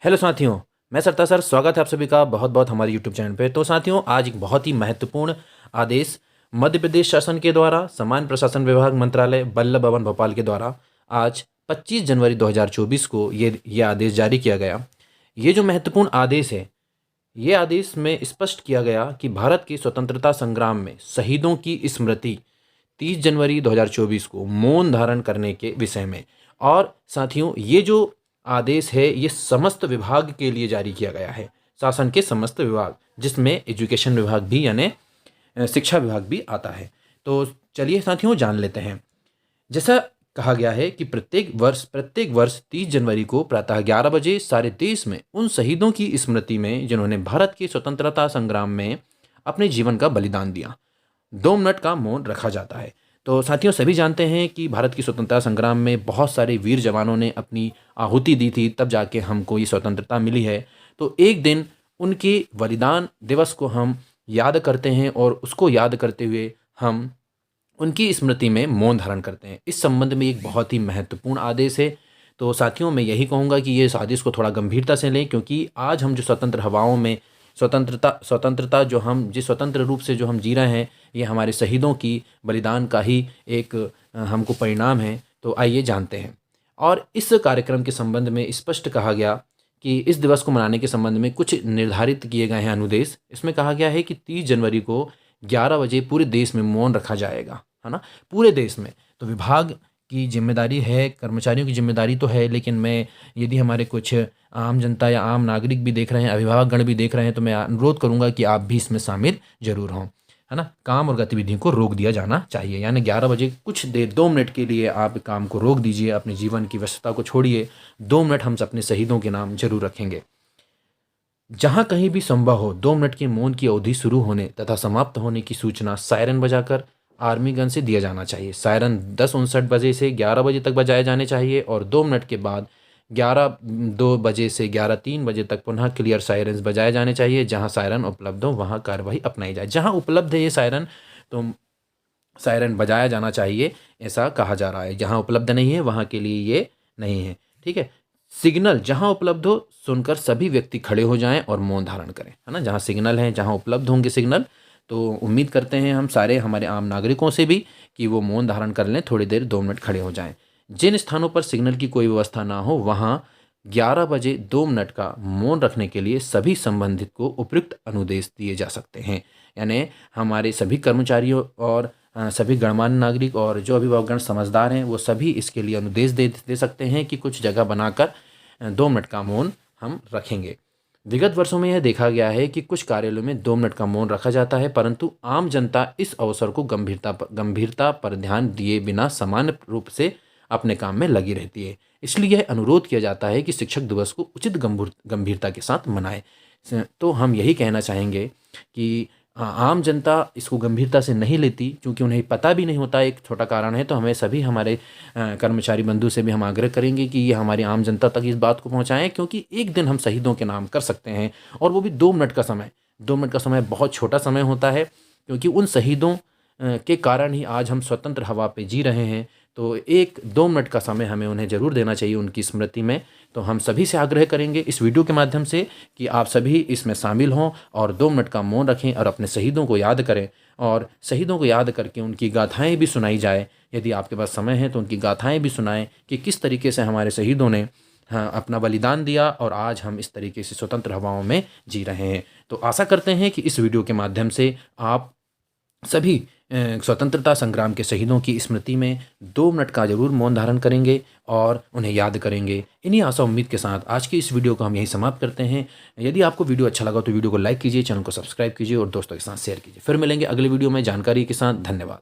Hello साथियों, मैं सरता सर स्वागत है आप सभी का बहुत बहुत हमारे यूट्यूब चैनल पे। तो साथियों, आज एक बहुत ही महत्वपूर्ण आदेश मध्य प्रदेश शासन के द्वारा सामान्य प्रशासन विभाग मंत्रालय बल्लभ भवन भोपाल के द्वारा आज 25 जनवरी 2024 को ये आदेश जारी किया गया। ये जो महत्वपूर्ण आदेश है, ये आदेश में स्पष्ट किया गया कि भारत के स्वतंत्रता संग्राम में शहीदों की स्मृति 30 जनवरी 2024 को मौन धारण करने के विषय में। और साथियों, ये जो आदेश है ये समस्त विभाग के लिए जारी किया गया है, शासन के समस्त विभाग, जिसमें एजुकेशन विभाग भी यानी शिक्षा विभाग भी आता है। तो चलिए साथियों जान लेते हैं। जैसा कहा गया है कि प्रत्येक वर्ष 30 जनवरी को प्रातः 11 बजे सारे देश में उन शहीदों की स्मृति में जिन्होंने भारत के स्वतंत्रता संग्राम में अपने जीवन का बलिदान दिया, 2 मिनट का मौन रखा जाता है। तो साथियों, सभी जानते हैं कि भारत की स्वतंत्रता संग्राम में बहुत सारे वीर जवानों ने अपनी आहुति दी थी, तब जाके हमको ये स्वतंत्रता मिली है। तो एक दिन उनके बलिदान दिवस को हम याद करते हैं और उसको याद करते हुए हम उनकी स्मृति में मौन धारण करते हैं। इस संबंध में एक बहुत ही महत्वपूर्ण आदेश है। तो साथियों, मैं यही कहूँगा कि ये इस आदेश को थोड़ा गंभीरता से लें, क्योंकि आज हम जो स्वतंत्र हवाओं में स्वतंत्रता जो हम जिस स्वतंत्र रूप से जो हम जी रहे हैं, ये हमारे शहीदों की बलिदान का ही एक हमको परिणाम है। तो आइए जानते हैं। और इस कार्यक्रम के संबंध में स्पष्ट कहा गया कि इस दिवस को मनाने के संबंध में कुछ निर्धारित किए गए हैं अनुदेश। इसमें कहा गया है कि 30 जनवरी को 11 बजे पूरे देश में मौन रखा जाएगा, है ना, पूरे देश में। तो विभाग की जिम्मेदारी है, कर्मचारियों की जिम्मेदारी तो है, लेकिन मैं यदि हमारे कुछ आम जनता या आम नागरिक भी देख रहे हैं, अभिभावकगण भी देख रहे हैं, तो मैं अनुरोध करूंगा कि आप भी इसमें शामिल जरूर हों, है ना। काम और गतिविधियों को रोक दिया जाना चाहिए, यानी 11 बजे कुछ देर 2 मिनट के लिए आप काम को रोक दीजिए, अपने जीवन की व्यस्तता को छोड़िए। 2 मिनट हम अपने शहीदों के नाम जरूर रखेंगे। जहां कहीं भी संभव हो 2 मिनट के मौन की अवधि शुरू होने तथा समाप्त होने की सूचना सायरन बजाकर आर्मी गन से दिया जाना चाहिए। सायरन 10:59 बजे से 11 बजे तक बजाए जाने चाहिए और 2 मिनट के बाद 11:02 बजे से 11:03 बजे तक पुनः क्लियर सायरन्स बजाए जाने चाहिए। जहां सायरन उपलब्ध हो वहां कार्यवाही अपनाई जाए। जहां उपलब्ध है ये सायरन, तो सायरन बजाया जाना चाहिए, ऐसा कहा जा रहा है। जहां उपलब्ध नहीं है वहां के लिए ये नहीं है, ठीक है। सिग्नल जहां उपलब्ध हो सुनकर सभी व्यक्ति खड़े हो जाएं और मौन धारण करें, है ना। जहां सिग्नल है, जहां उपलब्ध होंगे सिग्नल, तो उम्मीद करते हैं हम सारे हमारे आम नागरिकों से भी कि वो मौन धारण कर लें, थोड़ी देर 2 मिनट खड़े हो जाएं। जिन स्थानों पर सिग्नल की कोई व्यवस्था ना हो वहां 11 बजे 2 मिनट का मौन रखने के लिए सभी संबंधित को उपयुक्त अनुदेश दिए जा सकते हैं। यानी हमारे सभी कर्मचारियों और सभी गणमान्य नागरिक और जो अभिभावकगण समझदार हैं वो सभी इसके लिए अनुदेश दे सकते हैं कि कुछ जगह बनाकर 2 मिनट का मौन हम रखेंगे। विगत वर्षों में यह देखा गया है कि कुछ कार्यालयों में 2 मिनट का मौन रखा जाता है, परंतु आम जनता इस अवसर को गंभीरता पर ध्यान दिए बिना सामान्य रूप से अपने काम में लगी रहती है। इसलिए यह अनुरोध किया जाता है कि शिक्षक दिवस को उचित गंभीरता के साथ मनाएं। तो हम यही कहना चाहेंगे कि आम जनता इसको गंभीरता से नहीं लेती, क्योंकि उन्हें पता भी नहीं होता, एक छोटा कारण है। तो हमें सभी हमारे कर्मचारी बंधु से भी हम आग्रह करेंगे कि ये हमारी आम जनता तक इस बात को पहुंचाएं, क्योंकि एक दिन हम शहीदों के नाम कर सकते हैं, और वो भी 2 मिनट का समय। 2 मिनट का समय बहुत छोटा समय होता है, क्योंकि उन शहीदों के कारण ही आज हम स्वतंत्र हवा पे जी रहे हैं। तो 1-2 मिनट का समय हमें उन्हें ज़रूर देना चाहिए उनकी स्मृति में। तो हम सभी से आग्रह करेंगे इस वीडियो के माध्यम से कि आप सभी इसमें शामिल हों और 2 मिनट का मौन रखें और अपने शहीदों को याद करें, और शहीदों को याद करके उनकी गाथाएं भी सुनाई जाए। यदि आपके पास समय है तो उनकी गाथाएं भी सुनाएं कि किस तरीके से हमारे शहीदों ने अपना बलिदान दिया और आज हम इस तरीके से स्वतंत्र हवाओं में जी रहे हैं। तो आशा करते हैं कि इस वीडियो के माध्यम से आप सभी स्वतंत्रता संग्राम के शहीदों की स्मृति में 2 मिनट का जरूर मौन धारण करेंगे और उन्हें याद करेंगे। इन्हीं आशा उम्मीद के साथ आज की इस वीडियो को हम यहीं समाप्त करते हैं। यदि आपको वीडियो अच्छा लगा तो वीडियो को लाइक कीजिए, चैनल को सब्सक्राइब कीजिए और दोस्तों के साथ शेयर कीजिए। फिर मिलेंगे अगले वीडियो में जानकारी के साथ। धन्यवाद।